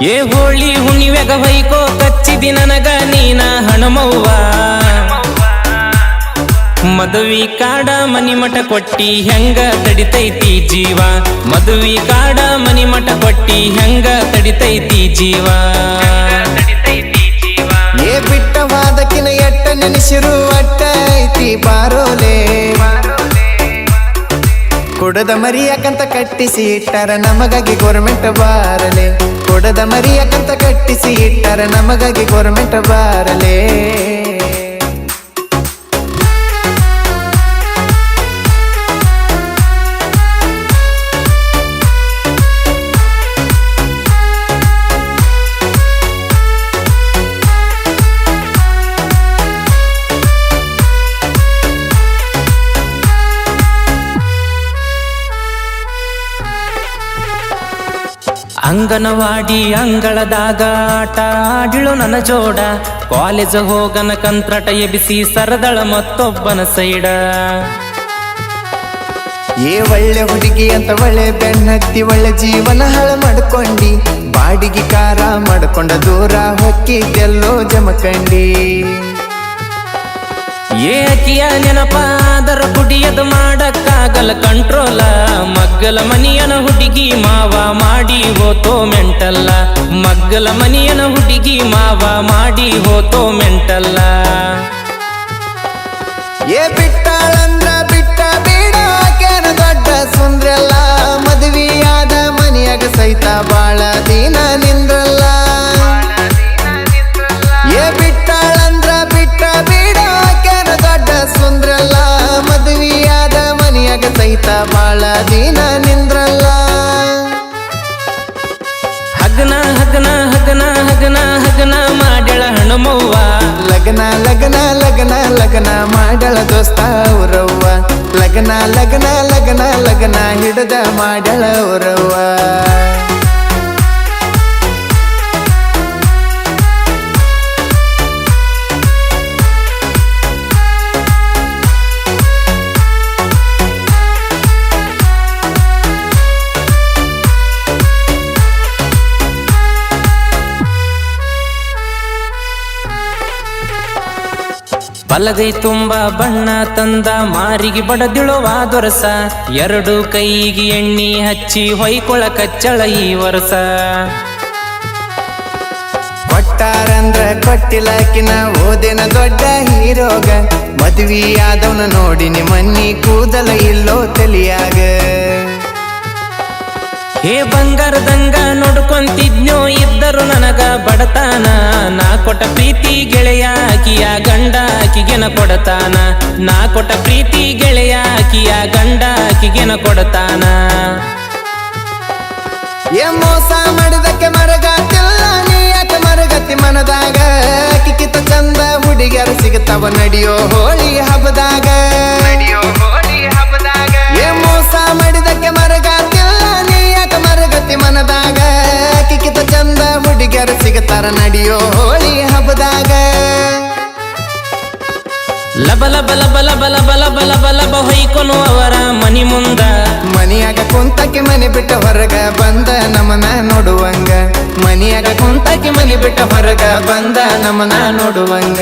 ಏ ಹೋಳಿ ಹುಣ್ಣಿವೆಗ ಹೊಯ್ಕೋ ಕಚ್ಚಿದಿ ನನಗ ನೀನ ಹಣಮವ್ವ ಮದುವಿ ಕಾಡ ಮನಿಮಠ ಕೊಟ್ಟಿ ಹೆಂಗ ತಡಿತೈತಿ ಜೀವ ಮದುವಿ ಕಾಡ ಮನಿಮಠ ಕೊಟ್ಟಿ ಹೆಂಗ ತಡಿತೈತಿ ಜೀವ ಏ ಬಿಟ್ಟವಾದಕಿನ ಎಟ್ಟ ನೆನೆಸಿರು ಅಟ್ಟ ಐತಿ ಬಾರೋಲೆ ಕೊಡದ ಮರಿಯಕಂತ ಕಟ್ಟಿಸಿ ಇಟ್ಟಾರ ನಮಗಾಗಿ ಗೋರ್ಮೆಂಟ್ ಬಾರಲೆ ಕೊಡದ ಮರಿಯಕಂತ ಕಟ್ಟಿಸಿ ಇಟ್ಟಾರ ನಮಗಾಗಿ ಗೋರ್ಮೆಂಟ್ ಬಾರಲೆ ಅಂಗನವಾಡಿ ಅಂಗಳದಾಗ ಆಟ ಆಡಿಳು ನನ್ನ ಜೋಡ ಕಾಲೇಜ್ ಹೋಗನ ಕಂತ್ರಾಟ ಎಬಿಸಿ ಸರದಳ ಮತ್ತೊಬ್ಬನ ಸೈಡ ಏ ಒಳ್ಳೆ ಹುಡುಗಿ ಅಂತ ಒಳ್ಳೆ ಬೆನ್ನತ್ತಿ ಒಳ್ಳೆ ಜೀವನ ಹಾಳು ಮಾಡ್ಕೊಂಡಿ ಬಾಡಿಗೆ ಕಾರ ಮಾಡ್ಕೊಂಡ ದೂರ ಹೊಕ್ಕಿದ್ದೆಲ್ಲೋ ಜಮಕಂಡಿ ಏಕಿಯ ನೆನಪಾದರ ಕುಡಿಯದು ಮಾಡಕ್ಕಾಗಲ್ಲ ಕಂಟ್ರೋಲ ಮಗ್ಗಲ ಮನಿಯನ ಹುಡುಗಿ ಮಾವ ಮಾಡಿ ಹೋತೋ ಮೆಂಟಲ್ಲ ಮಗ್ಗಲ ಮನಿಯನ ಹುಡುಗಿ ಮಾವ ಮಾಡಿ ಹೋತೋ ಮೆಂಟಲ್ಲ ಏ ಬಿಟ್ಟಾಳಂದ್ರ ಬಿಟ್ಟ ಬಿಡಾಕೇನ ದೊಡ್ಡ ಸುಂದ್ರಲ್ಲ ಮದುವೆಯಾದ ಮನಿಯಾಗ ಸಹಿತ ಬಾಳ ದಿನ ನಿಂದ್ರಲ್ಲ ಏ ಬಿಟ್ಟಾಳಂದ್ರ ಬಿಟ್ಟ ಬಿಡಾಕೇನ ದೊಡ್ಡ ಸುಂದ್ರಲ್ಲ ಮದುವೆಯಾದ ಮನಿಯಾಗ ಸಹಿತ ಬಾಳ ದಿನ ನಿಂದ್ರಲ್ಲ ಹಗನ ಹಗನ ಹಗನ ಹಗನ ಹಗನ ಮಾಡ್ಯಾಳ ಹಣಮವ್ವ ಲಗ್ನ ಲಗ್ನ ಲಗ್ನ ಲಗ್ನ ಮಾಡಳ ದೋಸ್ತ ಊರವ್ವ ಲಗ್ನ ಲಗ್ನ ಲಗ್ನ ಲಗ್ನ ಹಿಡದ ಮಾಡಳ ಊರವ್ವ ಬಲಗೈ ತುಂಬ ಬಣ್ಣ ತಂದ ಮಾರಿಗೆ ಬಡದಿಳುವ ದೊರಸ ಎರಡು ಕೈಗೆ ಎಣ್ಣಿ ಹಚ್ಚಿ ಹೊಯ್ಕೊಳ ಕಚ್ಚಳ ಈ ವರ್ಷ ಕೊಟ್ಟಾರಂದ್ರ ಕೊಟ್ಟಿಲಕಿನ ಓದಿನ ದೊಡ್ಡ ಹೀರೋಗ ಮದುವೆಯಾದವನ ನೋಡಿನಿ ಮನ್ನಿ ಕೂದಲ ಇಲ್ಲೋ ತಲಿಯಾಗ ಹೇ ಬಂಗಾರದಂಗ ನೋಡ್ಕೊಂತಿದ್ನೋ ಇದ್ದರು ನನಗ ಬಡತಾನ ನಾ ಕೊಟ್ಟ ಪ್ರೀತಿ ಗೆಳೆಯ ಆಕಿಯ ಗಂಡ ಆಕಿಗೆನ ಕೊಡತಾನ ನಾ ಕೊಟ್ಟ ಪ್ರೀತಿ ಗೆಳೆಯ ಆಕಿಯ ಗಂಡ ಆಕಿಗೆನ ಕೊಡತಾನ ಏ ಮೋಸ ಮಾಡಿದಕ್ಕೆ ಮರಗಾತಿಲ್ಲ ನೀ ಯಾಕೆ ಮರಗತಿ ಮನದಾಗ ಕಿಕ್ಕಿತ ಚಂದ ಹುಡುಗಿಯರು ಸಿಗುತ್ತವ ನಡಿಯೋ ಹೋಳಿ ಹಬ್ಬದಾಗ ಏ ಮೋಸ ಮಾಡಿದಕ್ಕೆ ಮರಗಾತಿಲ್ಲ ನೀ ಯಾಕೆ ಮರಗತಿ ಮನದಾಗ ಕಿಕ್ಕಿತ ಚಂದ ಹುಡುಗಿಯರು ಸಿಗುತ್ತಾರ ನಡಿಯೋ ಹೋಳಿ ಹಬ್ಬದಾಗ ಲಬ ಲಬ ಲಬ ಲಬ ಲಬ ಲಬ ಲಬ ಲಬ ಹೊಯ್ಕೊನು ಅವರ ಮನಿ ಮುಂದ ಮನಿಯಾಗ ಕುಂತಕ್ಕೆ ಮನೆ ಬಿಟ್ಟ ಹೊರಗ ಬಂದ ನಮನ ನೋಡುವಂಗ ಮನಿಯಾಗ ಕುಂತಕ್ಕೆ ಮನೆ ಬಿಟ್ಟ ಹೊರಗ ಬಂದ ನಮನ ನೋಡುವಂಗ